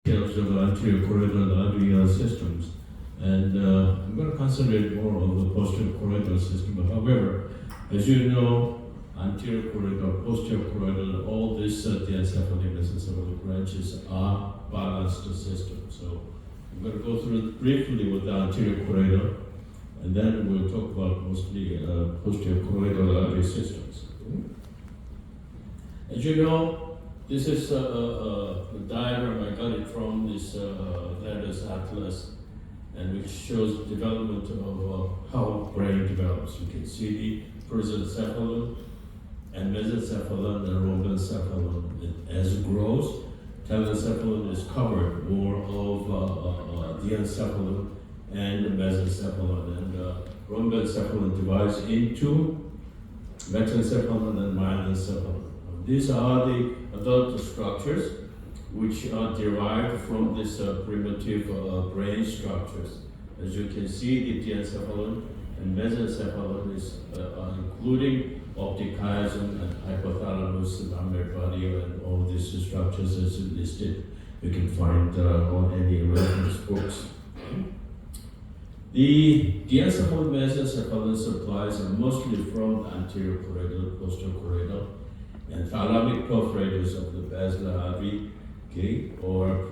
Details of anterior choroidal artery systems, and I'm going to concentrate more on the posterior choroidal system. However, as you know, anterior choroidal, posterior choroidal, all these diencephalic, mesencephalic branches are balanced systems. So I'm going to go through briefly with the anterior choroidal, and then we'll talk about mostly posterior choroidal artery systems. As you know, this is a diagram. I got it from this Atlas Atlas, and which shows development of how brain develops. You can see the prosencephalon and mesencephalon and rhombencephalon. As it grows, telencephalon is covered more of diencephalon and mesencephalon, and rhombencephalon divides into mesencephalon and mesencephalon. These are the adult structures which are derived from this primitive brain structures. As you can see, the diencephalon and mesencephalon is including optic chiasm and hypothalamus and mammary body, and all these structures as listed. You can find on any reference books. The diencephalon mesencephalon supplies are mostly from the anterior choroidal, posterior choroidal, and thalamic perforators of the basilar artery, okay, or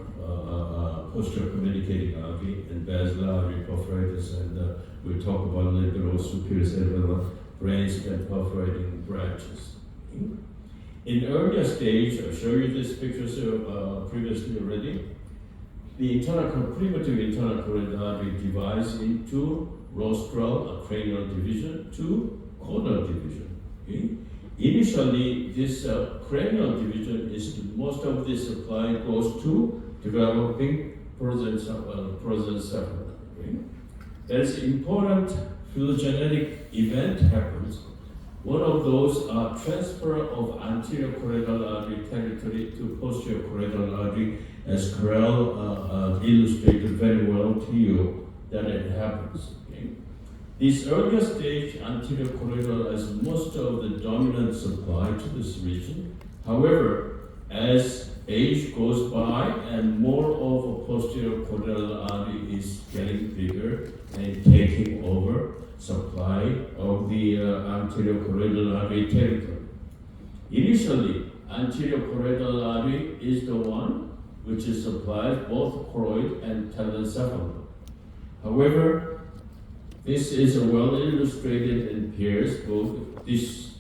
posterior communicating artery, and basilar artery perforators, and we'll talk about a little bit of superior cerebellar brainstem perforating branches. Okay. In earlier stage, I showed you these pictures previously already. The primitive internal choroidal artery divides into rostral, a cranial division, to caudal division. Okay. Initially, this cranial division is most of the supply goes to developing prosencephalon. Okay? There's important phylogenetic event happens. One of those are transfer of anterior choroidal artery territory to posterior choroidal artery, as Carell illustrated very well to you that it happens. Okay? This earlier stage, anterior choroidal has most of the dominant supply to this region. However, as age goes by and more of a posterior choroidal artery is getting bigger and taking over supply of the anterior choroidal artery territory. Initially, anterior choroidal artery is the one which supplies both choroid and telencephalon. However, this is well illustrated in pairs. Both this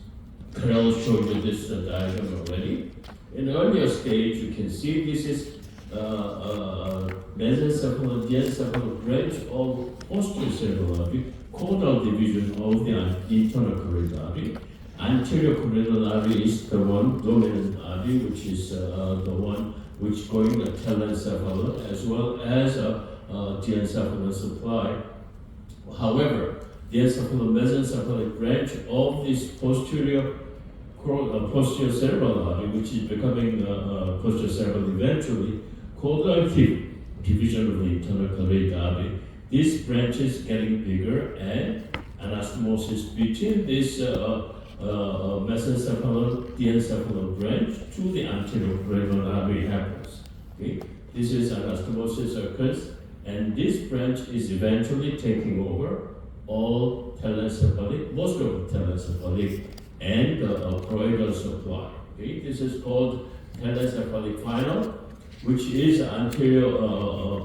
Carell showed you this diagram already. In earlier stage, you can see this is mesencephalon, diencephalon branch of posterior cerebral artery, caudal division of the internal choroidal artery. Anterior choroidal artery is the one dominant artery, which is the one which going to telencephalon as well as diencephalon supply. However, diencephalon mesencephalic branch of this posterior cerebral artery, which is becoming posterior cerebral eventually, caudal division of the internal choroidal artery. This branch is getting bigger, and anastomosis between this mesencephalon diencephalon branch to the anterior choroidal artery happens. Okay? This is anastomosis occurs, and this branch is eventually taking over all telencephalic, most of the telencephalic and choroidal supply. Okay? This is called telencephalic final, which is anterior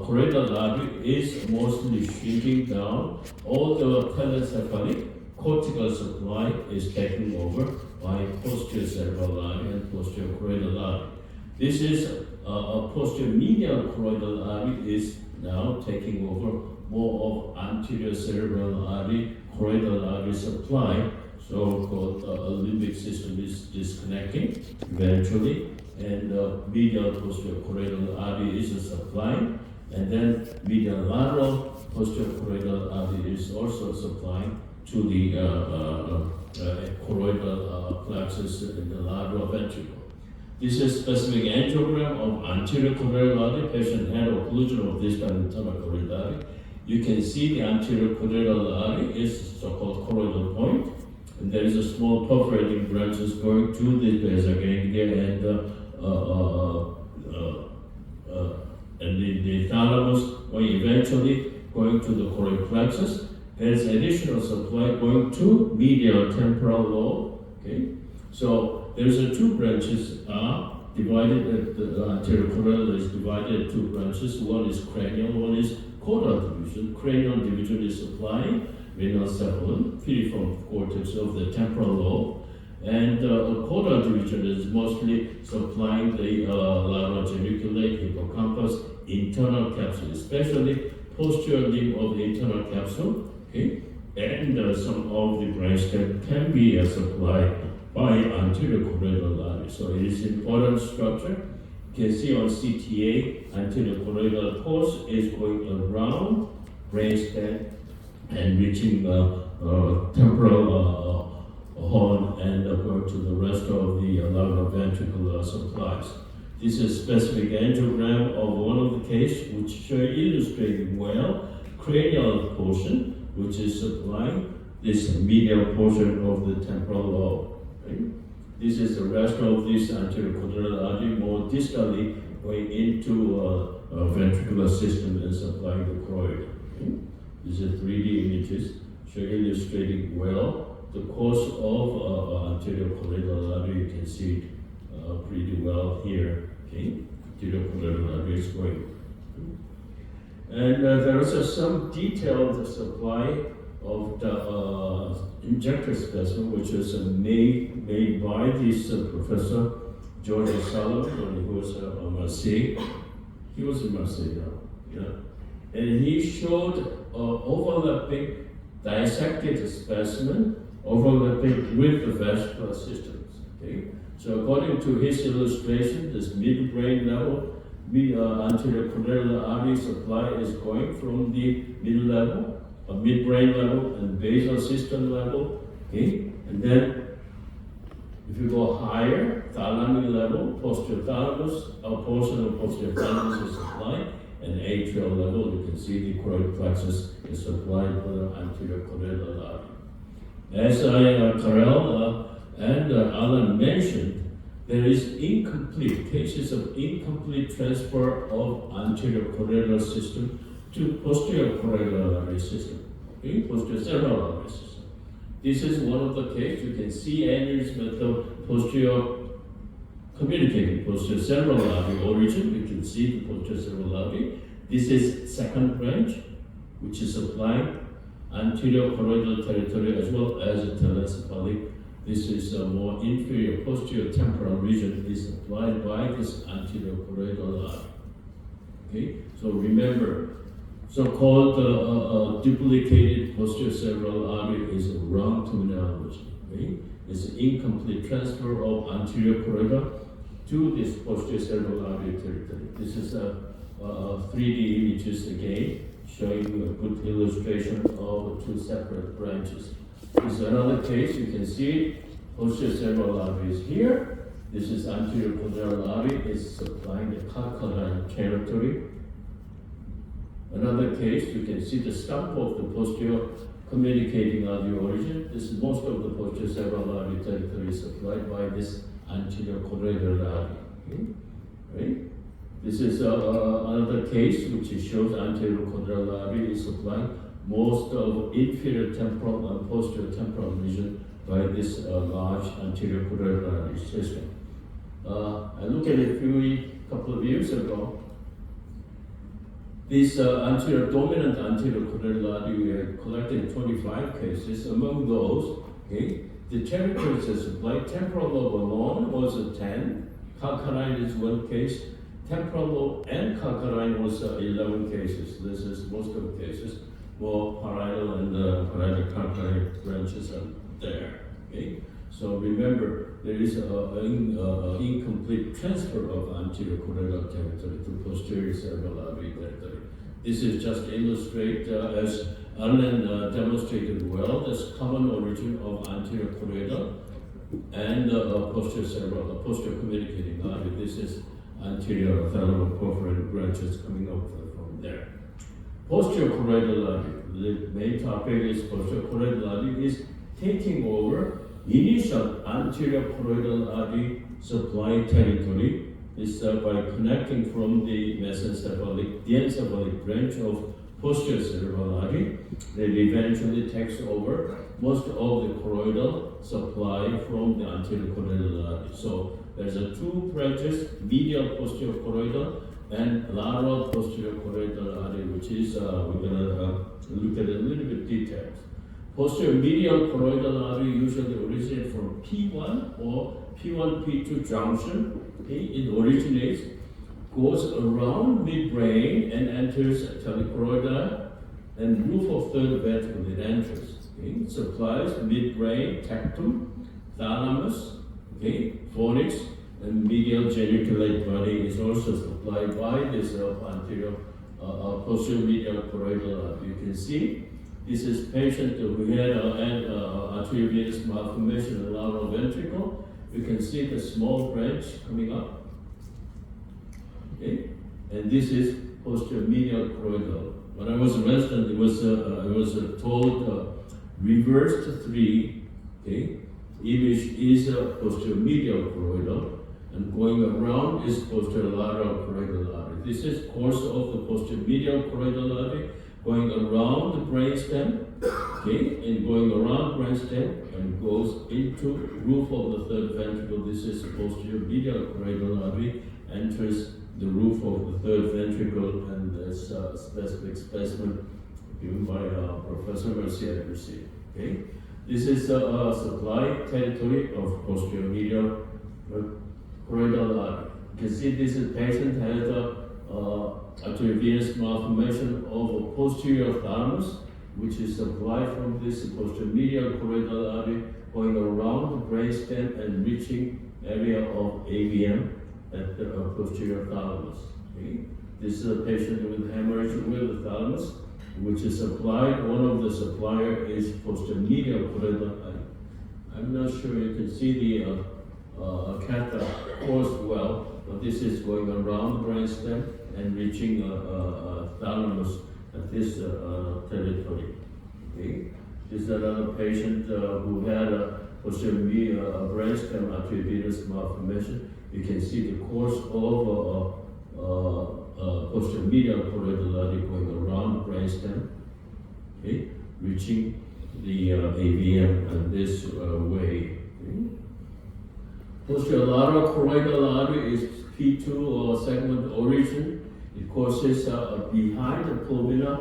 choroidal artery is mostly shrinking down. All the telencephalic cortical supply is taken over by posterior cerebral artery and posterior choroidal artery. This is a posterior medial choroidal artery is now taking over more of anterior cerebral artery, choroidal artery supply. So-called limbic system is disconnecting eventually, and medial posterior choroidal artery is supplying, and then medial lateral posterior choroidal artery is also supplying to the choroidal plexus in the lateral ventricle. This is specific angiogram of anterior choroidal artery. Patient had occlusion of this internal choroidal artery. You can see the anterior choroidal artery is so-called choroidal point, and there is a small perforating branches going to the basal ganglia and and the thalamus going eventually going to the choroid plexus. There's additional supply going to medial temporal lobe. Okay, so there's two branches are divided. The anterior choroidal is divided into two branches. One is cranial, one is caudal division. Cranial division is supplying mesencephalon, piriform cortex of the temporal lobe, and caudal division is mostly supplying the larva geniculate, hippocampus, internal capsule, especially posterior limb of the internal capsule. Okay, and some of the brainstem can be supplied by anterior choroidal artery. So it is important structure. You can see on CTA, anterior choroidal course is going around brainstem and reaching temporal horn and going to the rest of the larval ventricular supplies. This is specific angiogram of one of the case which show illustrating well cranial portion which is supplying this medial portion of the temporal lobe. Right? This is the rest of this anterior choroidal artery more distally going into ventricular system and supplying the choroid. Okay? These are 3D images show illustrating well the course of anterior choroidal artery. You can see it pretty well here. Okay, anterior choroidal artery is going. And there is some detailed supply of the injector specimen, which is made by this Professor George Sullivan when he was at Marseille. He was in Marseille now, yeah. And he showed overlapping dissected specimen overlapping with the vascular systems. Okay, so according to his illustration, this midbrain level. Anterior choroidal artery supply is going from the middle level, midbrain level, and basal system level. Okay, and then if you go higher, thalamic level, posterior thalamus, a portion of posterior thalamus is supplied, and atrial level, you can see the choroid plexus is supplied by the anterior choroidal artery. As Carell and Alan mentioned, there is cases of incomplete transfer of anterior choroidal system to posterior choroidal artery system, okay? Posterior cerebral artery system. This is one of the cases. You can see aneurysm at the posterior communicating posterior cerebral artery origin. You can see the posterior cerebral artery. This is second branch, which is supplying anterior choroidal territory as well as a telencephalic. This is a more inferior posterior temporal region is supplied by this anterior choroidal artery. Okay, so remember, so-called duplicated posterior cerebral artery is a wrong terminology. Okay, it's an incomplete transfer of anterior choroidal to this posterior cerebral artery territory. This is a 3D images again, showing you a good illustration of two separate branches. This is another case. You can see posterior cerebral artery is here. This is anterior choroidal artery is supplying the calcaneal territory. Another case, you can see the stump of the posterior communicating artery origin. This is most of the posterior cerebral artery territory supplied by this anterior choroidal artery. Okay? Right? This is another case which shows anterior choroidal artery is supplying most of inferior temporal and posterior temporal region by this large anterior choroidal artery system. I looked at it a couple of years ago. This dominant anterior choroidal artery, we had collected 25 cases. Among those, okay, the territories that supplied temporal lobe alone was a 10. Calcarine is one case. Temporal lobe and calcarine was 11 cases. This is most of the cases. More parietal and parietal calcarine branches are there. Okay, so remember there is an incomplete transfer of anterior choroidal territory to posterior cerebral artery territory. This is just to illustrate, as Alan demonstrated well, this common origin of anterior choroidal and posterior cerebral, posterior communicating artery. This is anterior thalamoperforated branches coming up from there. Posterior choroidal artery. The main topic is posterior choroidal artery is taking over initial anterior choroidal artery supply territory is by connecting from the mesencephalic, diencephalic branch of posterior cerebral artery that eventually takes over most of the choroidal supply from the anterior choroidal artery. So there's two branches, medial posterior choroidal and lateral posterior choroidal artery, which is we're gonna look at a little bit details. Posterior medial choroidal artery usually originates from P1 or P1, P2 junction. Okay, it originates, goes around midbrain and enters telecoroidal and roof of third ventricle. It enters. Okay, it supplies midbrain, tectum, thalamus, okay, fornix, and medial geniculate body is also supplied by this anterior posterior medial choroidal artery. You can see this is patient who had arteriovenous malformation in the lateral ventricle. You can see the small branch coming up. Okay, and this is posterior medial choroidal. When I was a resident, I was told reversed 3. Okay, image is posterior medial choroidal, and going around is posterior lateral choroidal artery. This is course of the posterior medial choroidal artery going around the brainstem, okay, and going around brainstem and goes into roof of the third ventricle. This is posterior medial choroidal artery, enters the roof of the third ventricle, and there's a specific specimen given by Professor Garcia. Okay, this is supply territory of posterior medial choroidal artery. You can see this patient has arteriovenous malformation of a posterior thalamus, which is supplied from this posterior medial choroidal artery going around the brainstem and reaching area of AVM at the posterior thalamus. Okay? This is a patient with hemorrhage with the thalamus, which is supplied. One of the supplier is posterior medial choroidal artery. I'm not sure you can see the catheter course well, but this is going around the brainstem and reaching thalamus at this territory. Okay? This is another patient who had a posterior brainstem arteriovenous malformation. You can see the course of posterior medial choroidal artery going around the brainstem, okay, reaching the AVM in this way. Okay? Posterior lateral choroidal artery is P2 segment origin. It courses behind the pulvina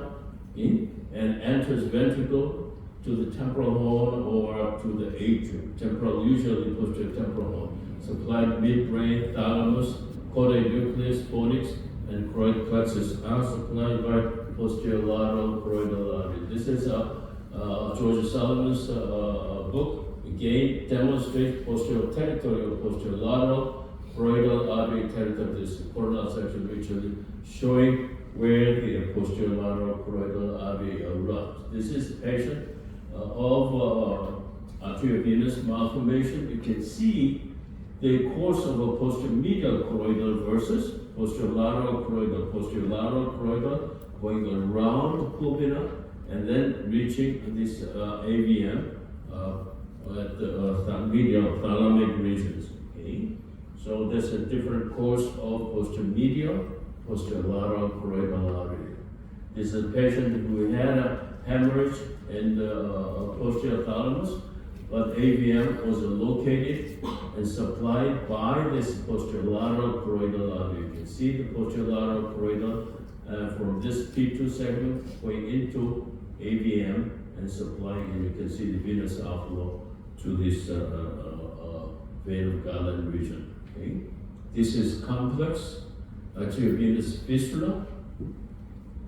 and enters ventricle to the temporal horn or to the atrium. Temporal, usually posterior temporal horn. Supplied midbrain, thalamus, caudate nucleus, fornix, and choroid plexus are supplied by posterior lateral choroidal artery. This is George Solomon's book. Again, demonstrates posterior territory of posterior lateral choroidal artery territory. This coronal section visually showing where the posterior lateral choroidal artery runs. This is a patient of arteriovenous malformation. You can see the course of a posterior medial choroidal versus posterior lateral choroidal going around the pulvina and then reaching this AVM at the medial thalamic regions. Okay? So there's a different course of posterior medial, posterior lateral choroidal artery. This is a patient who had a hemorrhage in the posterior thalamus, but AVM was located and supplied by this posterior lateral choroidal artery. You can see the posterior lateral choroidal from this P2 segment going into AVM and supplying, and you can see the venous outflow to this vein of Galen region. Okay? This is complex arteriovenous fistula,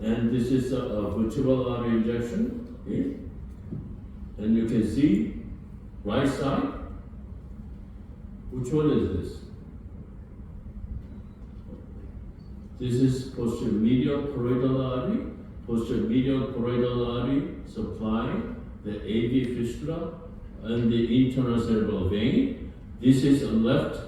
and this is a vertebral artery injection. Okay? And you can see right side. Which one is this? This is posterior medial choroidal artery. Posterior medial choroidal artery supplying the AV fistula and the internal cerebral vein. This is a left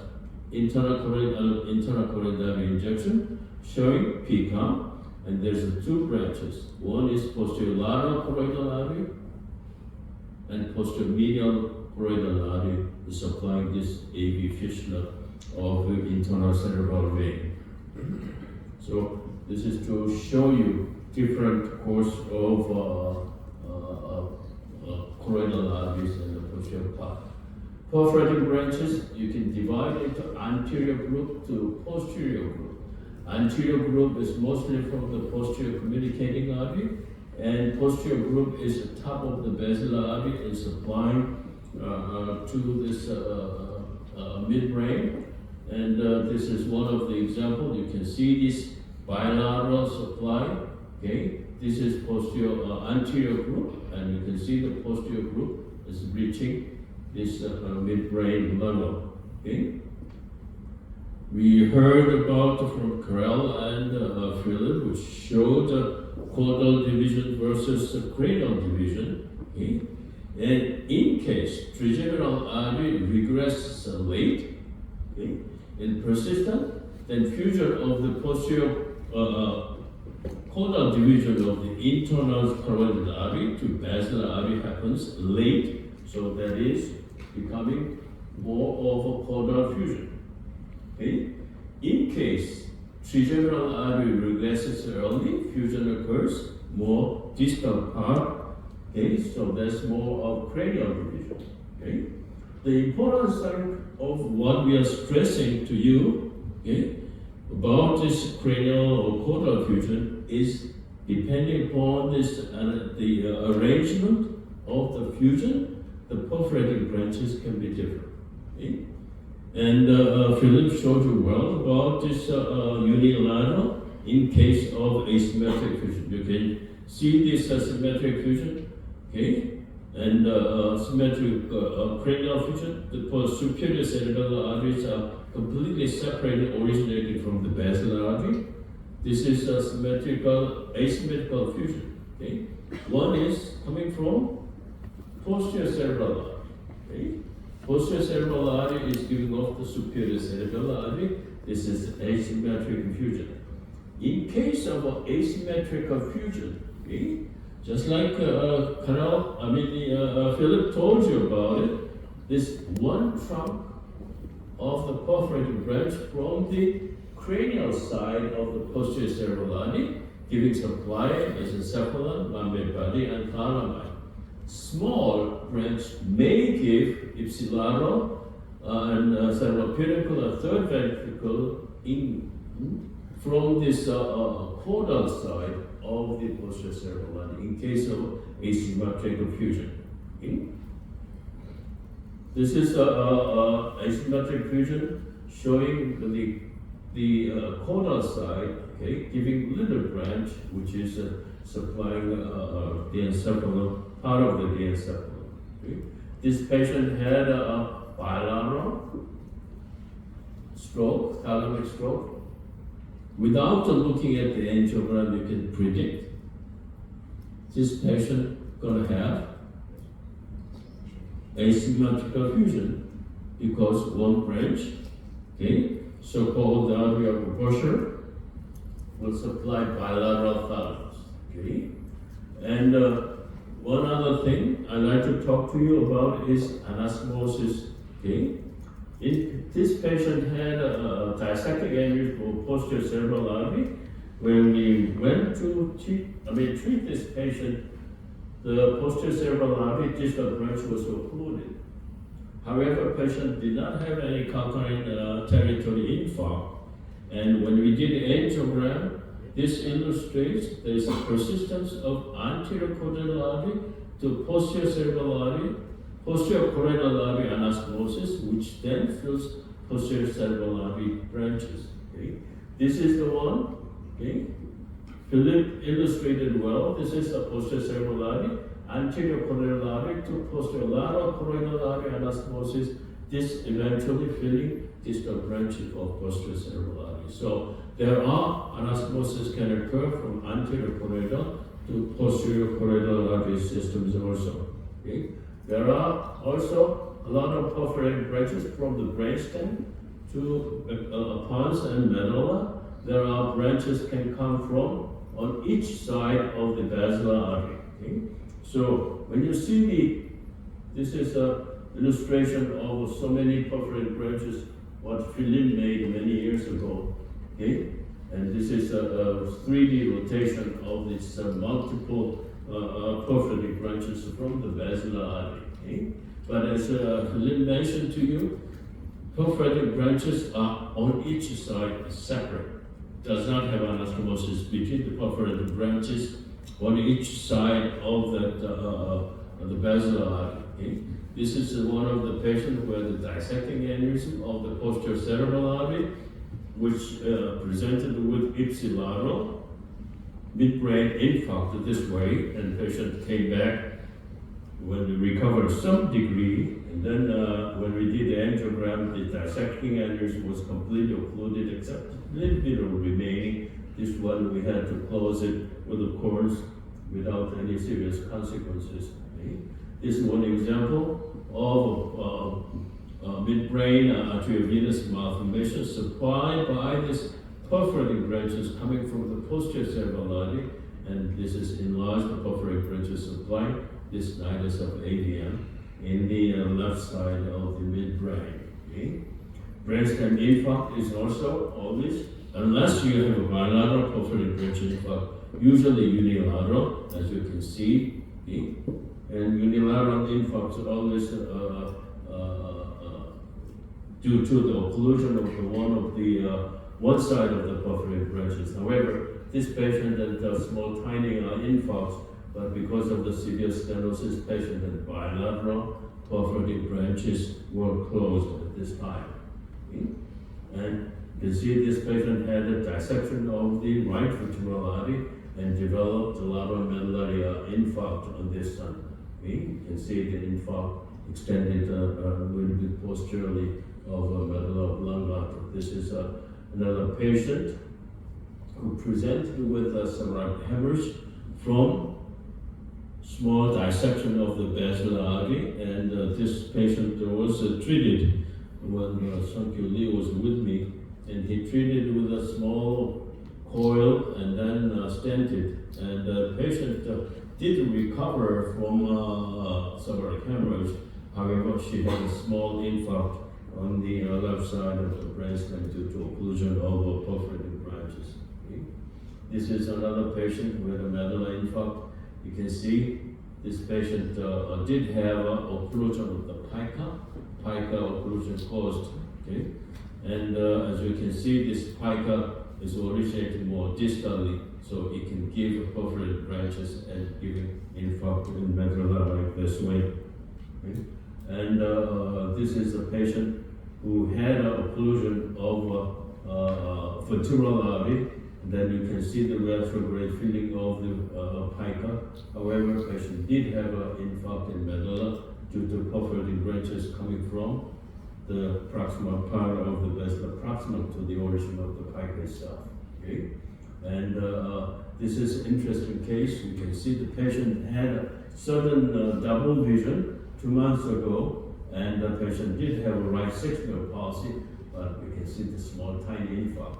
internal choroidal injection showing PCOM, and there's two branches. One is posterior lateral choroidal artery, and posterior medial choroidal artery is supplying this AV fistula of the internal cerebral vein. So this is to show you different course of choroidal arteries in the posterior part. Perforating branches, you can divide into anterior group to posterior group. Anterior group is mostly from the posterior communicating artery, and posterior group is the top of the basilar artery and supplying to this midbrain. And this is one of the examples. You can see this bilateral supply. Okay, this is anterior group, and you can see the posterior group is reaching this midbrain level. Okay, we heard about from Carell and Philip, which showed caudal division versus cranial division. Okay, and in case trigeminal artery regresses late, okay, and persistent, then fusion of the posterior caudal division of the internal carotid artery to basilar artery happens late, so that is becoming more of a caudal fusion. Okay? In case trigeminal artery regresses early, fusion occurs more distal part. Okay, so there's more of cranial division. Okay, the important thing of what we are stressing to you, okay, about this cranial or caudal fusion is depending upon this the arrangement of the fusion, the perforating branches can be different. Okay? And Philip showed you well about this unilateral in case of asymmetric fusion. You can see this symmetric fusion, okay, and symmetric cranial fusion. The superior cerebral arteries are completely separated, originating from the basilar artery. This is a asymmetrical fusion. Okay, one is coming from posterior cerebral artery. Okay? Posterior cerebral artery is giving off the superior cerebral artery. This is asymmetric fusion. In case of asymmetrical fusion, okay, just like Philip told you about it, this one trunk of the perforating branch from the cranial side of the posterior cerebral artery, giving supply mesencephalon, mammary body, and thalami. Small branch may give ipsilateral and cerebral-pedicle and third ventricle in from this caudal side of the posterior cerebral artery in case of asymmetric fusion. Okay? This is asymmetric fusion showing the caudal side, okay, giving little branch which is supplying diencephalon, part of the diencephalon. Okay? This patient had a bilateral stroke, thalamic stroke. Without looking at the angiogram, you can predict this patient going to have asymmetrical fusion because one branch, okay, so-called artery of proportion, will supply bilateral thalamus. Okay, and one other thing I'd like to talk to you about is anastomosis. Okay. This patient had a dissecting aneurysm of posterior cerebral artery. When we went to treat this patient, the posterior cerebral artery distal branch was occluded. However, patient did not have any concurrent territory infarct. And when we did the angiogram, this illustrates there is a persistence of anterior caudal artery to posterior cerebral artery, posterior choroidal artery anastomosis, which then fills posterior cerebral artery branches. Okay? This is the one. Okay? Philip illustrated well. This is the posterior cerebral artery, anterior choroidal artery to posterior lateral choroidal artery anastomosis. This eventually filling distal branches of posterior cerebral artery. So there are anastomosis can occur from anterior choroidal to posterior choroidal artery systems also. Okay? There are also a lot of perforating branches from the brainstem to pons and medulla. There are branches can come from on each side of the basilar artery. Okay? So when you see this is an illustration of so many perforating branches what Philip made many years ago. Okay, and this is a 3D rotation of these multiple perforating branches from the basilar artery. Okay? But as Philip mentioned to you, perforating branches are on each side separate. Does not have anastomosis between the perforated branches on each side of that the basilar artery. Okay? This is one of the patients who had the dissecting aneurysm of the posterior cerebral artery, which presented with ipsilateral midbrain infarct this way, and patient came back when we recovered some degree, and then when we did the angiogram, the dissecting aneurysm was completely occluded except a little bit of remaining. This one we had to close it with a course without any serious consequences. Okay? This is one example of midbrain arteriovenous malformation supplied by these perforating branches coming from the posterior cerebral artery, and this is enlarged perforating branches supplying this nidus of AVM in the left side of the midbrain. Okay? Brainstem infarct is also always, unless you have a bilateral perforating branch infarct, usually unilateral, as you can see. Okay? And unilateral infarcts are always due to the occlusion of one side of the perforating branches. However, this patient had small tiny infarcts, but because of the severe stenosis, patient had bilateral perforating branches were closed at this time. Okay? And you can see this patient had a dissection of the right vertebral artery and developed a lateral medullary infarct on this side. Okay? You can see the infarct extended a little bit posteriorly of a medulla oblongata. This is another patient who presented with some hemorrhage from small dissection of the basilar artery, and this patient was treated when Sankyu Lee was with me, and he treated with a small coil and then stented, and the patient did recover from seborrheic hemorrhage. However, she had a small infarct on the left side of the brainstem due to occlusion of perforating branches. Okay? This is another patient with a medulla infarct. You can see this patient did have occlusion of the pica occlusion caused. Okay? And as you can see, this pica is originating more distally, so it can give perforated branches and giving infarct in medulla like this way. Okay? And this is a patient who had an occlusion of vertebral artery. Then you can see the retrograde filling of the pica. However, patient did have an infarct in medulla due to perforating branches coming from the proximal part of the vessel, proximal to the origin of the pica itself. Okay? And this is an interesting case. You can see the patient had a sudden double vision 2 months ago, and the patient did have a right sixth-nerve palsy, but you can see the small tiny infarct.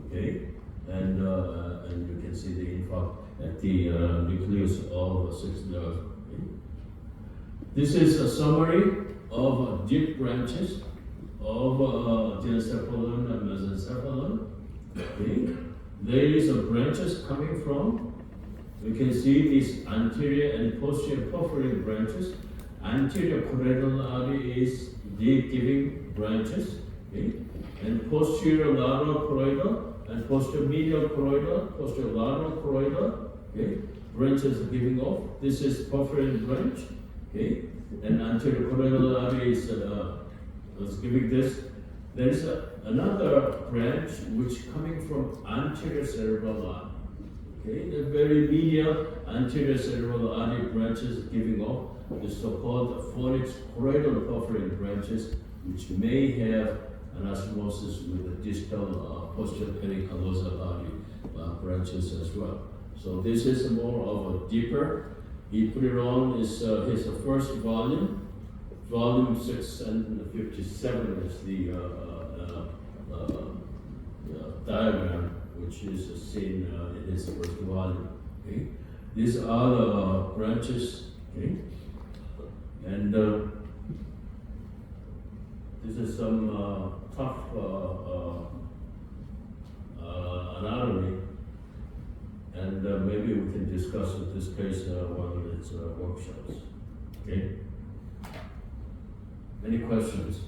Okay? And you can see the infarct at the nucleus of sixth nerve. Okay? This is a summary of deep branches of Diencephalic and Mesencephalic. Okay? There is branches coming from, you can see these anterior and posterior perforating branches. Anterior choroidal artery is deep giving branches. Okay? And posterior lateral choroidal and posterior medial choroidal, posterior lateral choroidal, okay, branches are giving off. This is perforated branch, okay, and anterior choroidal artery is giving this. There is another branch which coming from anterior cerebral artery, okay, the very medial anterior cerebral artery branches giving off the so-called phonics choroidal perforating branches, which may have anastomosis with the distal posterior pericallosal artery branches as well. So this is more of a deeper. He put it on his first volume. Volume 657 is the diagram which is seen in his first volume. Okay? These are the branches. Okay? And This is some tough anatomy, and maybe we can discuss this case one of its workshops. Okay? Any questions?